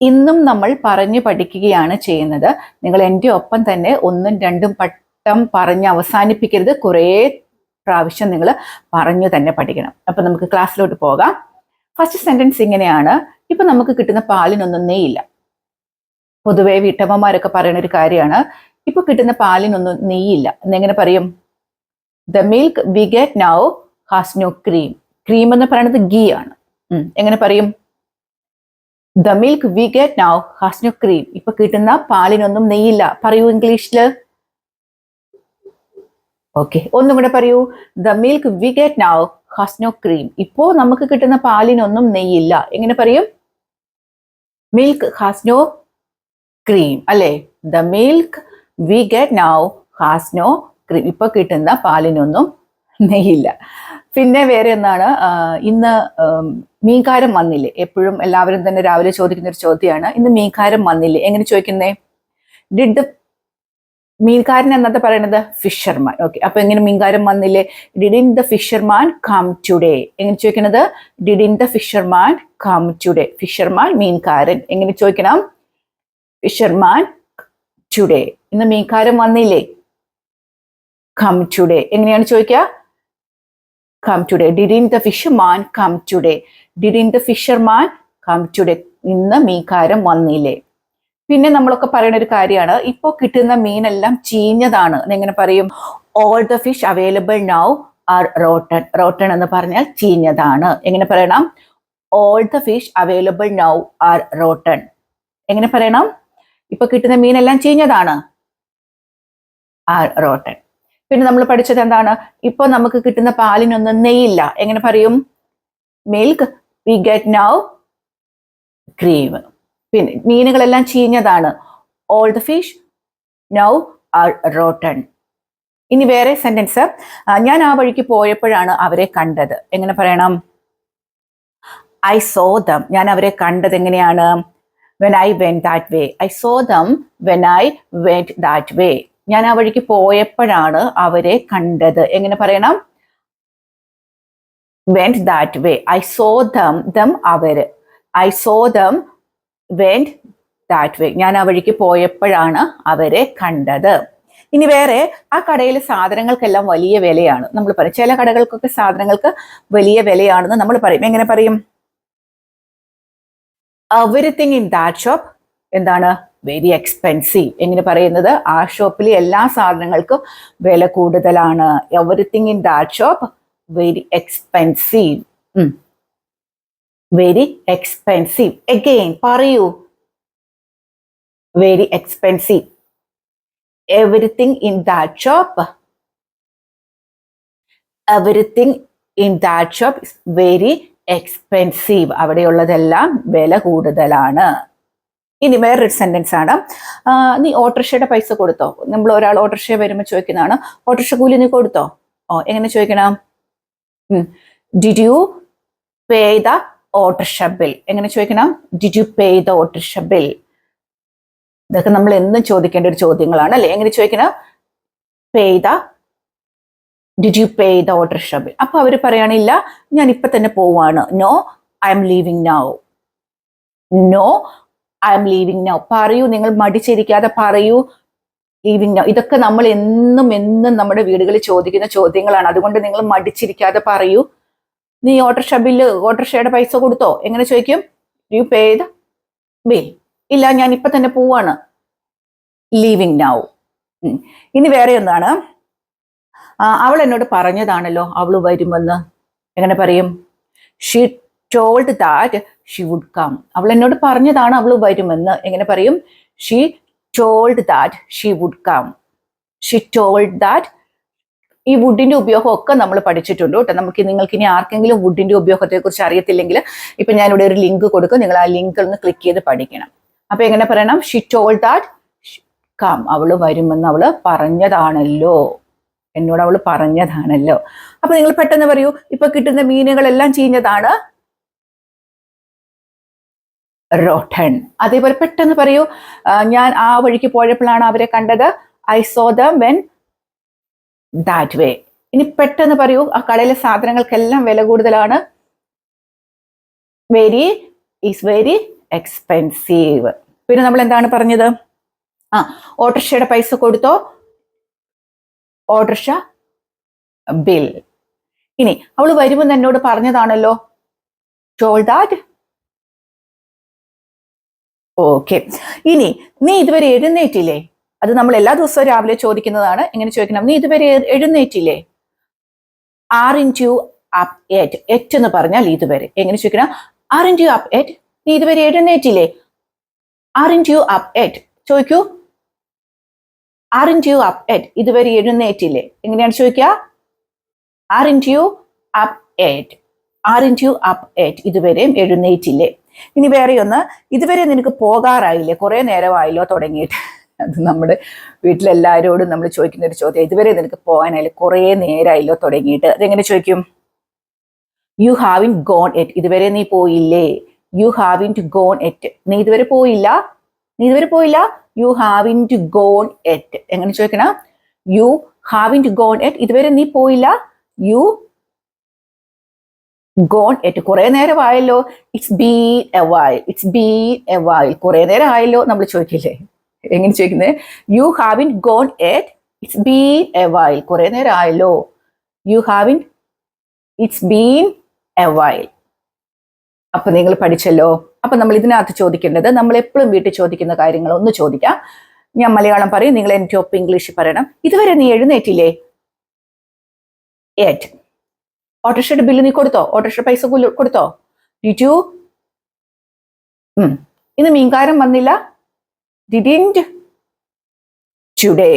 ഇന്നും നമ്മൾ പറഞ്ഞു പഠിക്കുകയാണ് ചെയ്യുന്നത്. നിങ്ങൾ എൻ്റെ ഒപ്പം തന്നെ 1ഉം 2ഉം പട്ടം പറഞ്ഞ് അവസാനിപ്പിക്കരുത്. കുറേ പ്രാവശ്യം നിങ്ങൾ പറഞ്ഞു തന്നെ പഠിക്കണം. അപ്പൊ നമുക്ക് ക്ലാസ്സിലോട്ട് പോകാം. ഫസ്റ്റ് സെന്റൻസ് ഇങ്ങനെയാണ്. ഇപ്പൊ നമുക്ക് കിട്ടുന്ന പാലിനൊന്നും നെയ്യില്ല. പൊതുവെ വീട്ടമ്മമാരൊക്കെ പറയുന്ന ഒരു കാര്യമാണ്, ഇപ്പൊ കിട്ടുന്ന പാലിനൊന്നും നെയ്യില്ല എന്നെങ്ങനെ പറയും? The milk we get now has no cream. Cream എന്ന് പറയുന്നത് ഗീ ആണ്. എങ്ങനെ പറയും? The milk we get now has no cream. ഇപ്പൊ കിട്ടുന്ന പാലിനൊന്നും നെയ്യില്ല. പറയൂ ഇംഗ്ലീഷില്. ഓക്കെ, ഒന്നും കൂടെ പറയൂ. The milk we get now has no cream. ഇപ്പോ നമുക്ക് കിട്ടുന്ന പാലിനൊന്നും നെയ്യില്ല. എങ്ങനെ പറയും? മിൽക്ക് ഹാസ് നോ ക്രീം അല്ലേ? The milk we get now has no cream. ഇപ്പൊ കിട്ടുന്ന പാലിനൊന്നും നെയ്യില്ല. പിന്നെ വേറെ എന്താണ്? ഇന്ന് മീൻകാരൻ വന്നില്ലേ? എപ്പോഴും എല്ലാവരും തന്നെ രാവിലെ ചോദിക്കുന്ന ഒരു ചോദ്യമാണ്, ഇന്ന് മീൻകാരൻ വന്നില്ലേ? എങ്ങനെ ചോദിക്കുന്നേ? ഡിഡ് ദ മീൻകാരൻ എന്നത്തെ പറയണത് ഫിഷർമാൻ. ഓക്കെ, അപ്പൊ എങ്ങനെ മീൻകാരൻ വന്നില്ലേ? Didn't the fisherman come today. എങ്ങനെ ചോദിക്കുന്നത്? Didn't the fisherman come today. Fisherman മീൻകാരൻ. എങ്ങനെ ചോദിക്കണം? Fisherman today. ഇന്ന് മീൻകാരൻ വന്നില്ലേ? Come today. എങ്ങനെയാണ് ചോദിക്കുക? Come today. Didn't the fisherman come today. Didn't the fisherman come today. ഇന്ന് മീൻകാരൻ വന്നില്ലേ? പിന്നെ നമ്മളൊക്കെ പറയുന്ന ഒരു കാര്യമാണ്, ഇപ്പോൾ കിട്ടുന്ന മീനെല്ലാം ചീഞ്ഞതാണ്. എങ്ങനെ പറയും? All the fish available now are rotten. Rotten എന്ന് പറഞ്ഞാൽ ചീഞ്ഞതാണ്. എങ്ങനെ പറയണം? All the fish available now are rotten. എങ്ങനെ പറയണം? ഇപ്പൊ കിട്ടുന്ന മീനെല്ലാം ചീഞ്ഞതാണ്, ആർ റോട്ടൺ. പിന്നെ നമ്മൾ പഠിച്ചത് എന്താണ്? ഇപ്പൊ നമുക്ക് കിട്ടുന്ന പാലിനൊന്നും നെയ്യില്ല. എങ്ങനെ പറയും? Milk we get now cream. പിന്നെ മീനുകളെല്ലാം ചീഞ്ഞതാണ്. All the fish now are rotten. ഇനി വേറെ സെന്റൻസ്, ഞാൻ ആ വഴിക്ക് പോയപ്പോഴാണ് അവരെ കണ്ടത്. എങ്ങനെ പറയണം? I saw dum. ഞാൻ അവരെ കണ്ടത് എങ്ങനെയാണ്? when I went that way. I saw them when I went that way. ഞാൻ ആ വഴിക്ക് പോയപ്പോഴാണ് അവരെ കണ്ടത്. എങ്ങനെ പറയണം? went that way. I saw them അവര്. I saw them went that way. ഞാൻ ആ വഴിക്ക് പോയപ്പോഴാണ് അവരെ കണ്ടത്. ഇനി വേറെ, ആ കടയിലെ സാധനങ്ങൾക്കെല്ലാം വലിയ വിലയാണ്. നമ്മൾ പറയും ചില കടകൾക്കൊക്കെ സാധനങ്ങൾക്ക് വലിയ വിലയാണെന്ന് നമ്മൾ പറയും. എങ്ങനെ പറയും? എവരിത്തിങ് ഇൻ ദാറ്റ് ഷോപ്പ് എന്താണ്? Very expensive. എങ്ങനെ പറയുന്നത്? ആ ഷോപ്പിലെ എല്ലാ സാധനങ്ങൾക്കും വില കൂടുതലാണ്. Everything in that shop very expensive. Very expensive. Again പറയൂ. Very expensive. Everything in that shop. Everything in that shop is very expensive. അവിടെയുള്ളതെല്ലാം വില കൂടുതലാണ്. ഇനി വേറൊരു സെന്റൻസ് ആണ്, നീ ഓട്ടോറിക്ഷയുടെ പൈസ കൊടുത്തോ? നമ്മൾ ഒരാൾ ഓട്ടോറിക്ഷ വരുമ്പോൾ ചോദിക്കുന്നതാണ്, ഓട്ടോറിക്ഷ കൂലി നീ കൊടുത്തോ? എങ്ങനെ ചോദിക്കണം? Did you pay the auto rickshaw bill. എങ്ങനെ ചോദിക്കണം? Did you pay the auto rickshaw bill. ഇതൊക്കെ നമ്മൾ എന്നും ചോദിക്കേണ്ട ഒരു ചോദ്യങ്ങളാണ് അല്ലെ? എങ്ങനെ ചോദിക്കണം? Pay the did you pay the auto rickshaw bill. അപ്പൊ അവര് പറയാനില്ല, ഞാൻ ഇപ്പൊ തന്നെ പോവാണ്. No I'm leaving now. No I'm leaving now. പറയൂ, നിങ്ങൾ മടിച്ചിരിക്കാതെ പറയൂ, ലീവിങ് നൗ. ഇതൊക്കെ നമ്മൾ എന്നും നമ്മുടെ വീടുകളിൽ ചോദിക്കുന്ന ചോദ്യങ്ങളാണ്. അതുകൊണ്ട് നിങ്ങൾ മടിച്ചിരിക്കാതെ പറയൂ. നീ ഓട്ടോറിക്ഷയുടെ പൈസ കൊടുത്തോ? എങ്ങനെ ചോദിക്കും? You pay the bill. ഇല്ല, ഞാൻ ഇപ്പൊ തന്നെ പോവാണ്. Leaving now. ഇനി വേറെ ഒന്നാണ്, അവൾ എന്നോട് പറഞ്ഞതാണല്ലോ അവള് വരുമെന്ന്. എങ്ങനെ പറയും? She told that she would come. അവൾ എന്നോട് പറഞ്ഞതാണ് അവള് വരുമെന്ന്. എങ്ങനെ പറയും? She told that she would come. She told that. ഈ വുഡിന്റെ ഉപയോഗമൊക്കെ നമ്മൾ പഠിച്ചിട്ടുണ്ട് കേട്ടോ. നിങ്ങൾക്ക് ഇനി ആർക്കെങ്കിലും വുഡിന്റെ ഉപയോഗത്തെ കുറിച്ച് അറിയത്തില്ലെങ്കിൽ ഇപ്പൊ ഞാനിവിടെ ഒരു ലിങ്ക് കൊടുക്കും, നിങ്ങൾ ആ ലിങ്ക് ഒന്ന് ക്ലിക്ക് ചെയ്ത് പഠിക്കണം. അപ്പൊ എങ്ങനെ പറയണം? She told that come. അവള് വരുമെന്ന് അവള് പറഞ്ഞതാണല്ലോ. എന്നോട് അവള് പറഞ്ഞതാണല്ലോ. അപ്പൊ നിങ്ങൾ പെട്ടെന്ന് പറയൂ, ഇപ്പൊ കിട്ടുന്ന മീനുകളെല്ലാം ചീഞ്ഞതാണ്, റോട്ടൺ. അതേപോലെ പെട്ടെന്ന് പറയൂ, ഞാൻ ആ വഴിക്ക് പോയപ്പോഴാണ് അവരെ കണ്ടത്. I saw them when that way. ഇനി പെട്ടെന്ന് പറയൂ, ആ കടയിലെ സാധനങ്ങൾക്കെല്ലാം വില കൂടുതലാണ്. Very expensive. പിന്നെ നമ്മൾ എന്താണ് പറഞ്ഞത്? ഓട്ടോറിക്ഷയുടെ പൈസ കൊടുത്തോ? Auto rickshaw bill. ഇനി അവള് വരുമ്പോൾ എന്നോട് പറഞ്ഞതാണല്ലോ, told that. ഓക്കെ. ഇനി നീ ഇതുവരെ എഴുന്നേറ്റില്ലേ? അത് നമ്മൾ എല്ലാ ദിവസവും രാവിലെ ചോദിക്കുന്നതാണ്. എങ്ങനെ ചോദിക്കണം? നീ ഇതുവരെ എഴുന്നേറ്റില്ലേ? aren't you up yet? Yet എന്ന് പറഞ്ഞാൽ ഇതുവരെ. എങ്ങനെ ചോദിക്കണം? aren't you up yet? നീ ഇതുവരെ എഴുന്നേറ്റില്ലേ? aren't you up yet? ചോദിക്കൂ. aren't you up yet? ഇതുവരെ എഴുന്നേറ്റില്ലേ? എങ്ങനെയാണ് ചോദിക്കുക? aren't you up yet? aren't you up yet? ഇതുവരെയും എഴുന്നേറ്റില്ലേ? ഇനി വേറെ ഒന്ന്, ഇതുവരെ നിനക്ക് പോകാറായില്ലേ? കുറെ നേരമായല്ലോ തുടങ്ങിയിട്ട്. അത് നമ്മുടെ വീട്ടിലെല്ലാവരോടും നമ്മൾ ചോദിക്കുന്ന ഒരു ചോദ്യം. ഇതുവരെ നിനക്ക് പോകാനായില്ലേ? കുറെ നേരമായല്ലോ തുടങ്ങിയിട്ട്. അതെങ്ങനെ ചോദിക്കും? You haven't gone yet. ഇതുവരെ നീ പോയില്ലേ? You haven't gone yet. നീ ഇതുവരെ പോയില്ല? നീ ഇതുവരെ പോയില്ല? You haven't gone yet. എങ്ങനെ ചോദിക്കണം? You haven't gone yet. ഇതുവരെ നീ പോയില്ല? You gone yet. കുറെ നേരമായല്ലോ. It's been a while. It's been a while. കുറെ നേരം ആയല്ലോ നമ്മൾ ചോദിക്കില്ലേ? എങ്ങനെ ചോദിക്കുന്നത്? You haven't gone yet. It's been a while. കുറെ നേരം ആയല്ലോ. You haven't. It's been a while. അപ്പൊ നിങ്ങൾ പഠിച്ചല്ലോ. അപ്പൊ നമ്മൾ ഇതിനകത്ത് ചോദിക്കേണ്ടത്, നമ്മൾ എപ്പോഴും വീട്ടിൽ ചോദിക്കുന്ന കാര്യങ്ങൾ ഒന്ന് ചോദിക്കാം. ഞാൻ മലയാളം പറയും, നിങ്ങൾ എൻ്റെ ഒപ്പം ഇംഗ്ലീഷിൽ പറയണം. ഇതുവരെ നീ എഴുന്നേറ്റില്ലേ? എറ്റ്. ഓട്ടോറിക്ഷയുടെ ബില്ല് നീ കൊടുത്തോ? ഓട്ടോറിക്ഷ പൈസ കൊടുത്തോ? Did you? ഇന്ന് മീൻകാരൻ വന്നില്ല? Didn't today.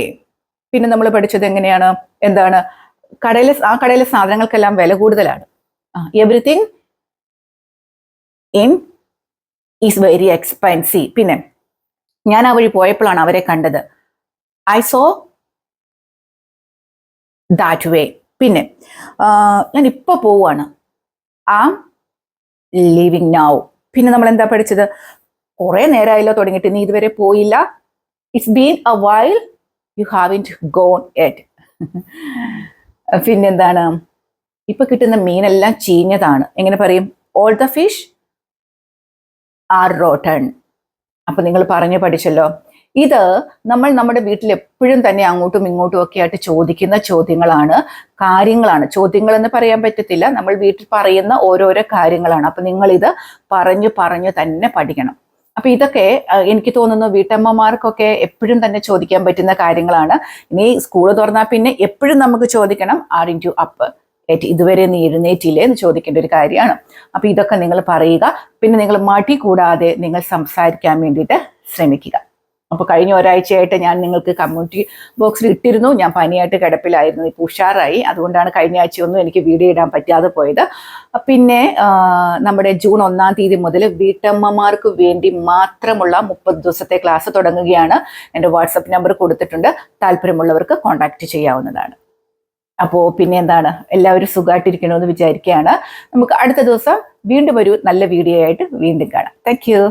പിന്നെ നമ്മൾ പഠിച്ചത് എങ്ങനെയാണ്? എന്താണ്? കടയിലെ സാധനങ്ങൾക്കെല്ലാം വില കൂടുതലാണ്. Everything in is very expensive. പിന്നെ ഞാൻ ആ വഴി പോയപ്പോഴാണ് അവരെ കണ്ടത്. I saw that way. പിന്നെ ഞാൻ ഇപ്പൊ പോവാണ്. Am leaving now. പിന്നെ നമ്മൾ എന്താ പഠിച്ചത്? കുറെ നേരമായല്ലോ തുടങ്ങിയിട്ട്, നീ ഇതുവരെ പോയില്ല? It's been a while. You haven't gone yet. പിന്നെന്താണ്? ഇപ്പൊ കിട്ടുന്ന മീനെല്ലാം ചീഞ്ഞതാണ്. എങ്ങനെ പറയും? All the fish are rotten. അപ്പൊ നിങ്ങൾ പറഞ്ഞു പഠിച്ചല്ലോ. ഇത് നമ്മൾ നമ്മുടെ വീട്ടിൽ എപ്പോഴും തന്നെ അങ്ങോട്ടും ഇങ്ങോട്ടും ഒക്കെ ആയിട്ട് ചോദിക്കുന്ന ചോദ്യങ്ങളാണ്, കാര്യങ്ങളാണ്. ചോദ്യങ്ങൾ എന്ന് പറയാൻ പറ്റത്തില്ല, നമ്മൾ വീട്ടിൽ പറയുന്ന ഓരോരോ കാര്യങ്ങളാണ്. അപ്പൊ നിങ്ങൾ ഇത് പറഞ്ഞു പറഞ്ഞു തന്നെ പഠിക്കണം. അപ്പൊ ഇതൊക്കെ എനിക്ക് തോന്നുന്നു വീട്ടമ്മമാർക്കൊക്കെ എപ്പോഴും തന്നെ ചോദിക്കാൻ പറ്റുന്ന കാര്യങ്ങളാണ്. ഇനി സ്കൂൾ തുറന്നാൽ പിന്നെ എപ്പോഴും നമുക്ക് ചോദിക്കണം, aren't you up? ഇതുവരെ നീ എഴുന്നേറ്റില്ലേ എന്ന് ചോദിക്കേണ്ട ഒരു കാര്യമാണ്. അപ്പൊ ഇതൊക്കെ നിങ്ങൾ പറയുക. പിന്നെ നിങ്ങൾ മടി കൂടാതെ നിങ്ങൾ സംസാരിക്കാൻ വേണ്ടിയിട്ട് ശ്രമിക്കുക. അപ്പൊ കഴിഞ്ഞ ഒരാഴ്ചയായിട്ട് ഞാൻ നിങ്ങൾക്ക് കമ്മ്യൂണിറ്റി ബോക്സിൽ ഇട്ടിരുന്നു. ഞാൻ പനിയായിട്ട് കിടപ്പിലായിരുന്നു. ഇപ്പോൾ ഉഷാറായി. അതുകൊണ്ടാണ് കഴിഞ്ഞ ആഴ്ചയൊന്നും എനിക്ക് വീഡിയോ ഇടാൻ പറ്റാതെ പോയത്. പിന്നെ നമ്മുടെ ജൂൺ 1-ാം തീയതി മുതൽ വീട്ടമ്മമാർക്ക് വേണ്ടി മാത്രമുള്ള 30 ദിവസത്തെ ക്ലാസ് തുടങ്ങുകയാണ്. എൻ്റെ വാട്സപ്പ് നമ്പർ കൊടുത്തിട്ടുണ്ട്. താല്പര്യമുള്ളവർക്ക് കോൺടാക്ട് ചെയ്യാവുന്നതാണ്. അപ്പോൾ പിന്നെ എന്താണ്, എല്ലാവരും സുഖമായിട്ടിരിക്കണമെന്ന് വിചാരിക്കുകയാണ്. നമുക്ക് അടുത്ത ദിവസം വീണ്ടും ഒരു നല്ല വീഡിയോ ആയിട്ട് വീണ്ടും കാണാം. Thank you.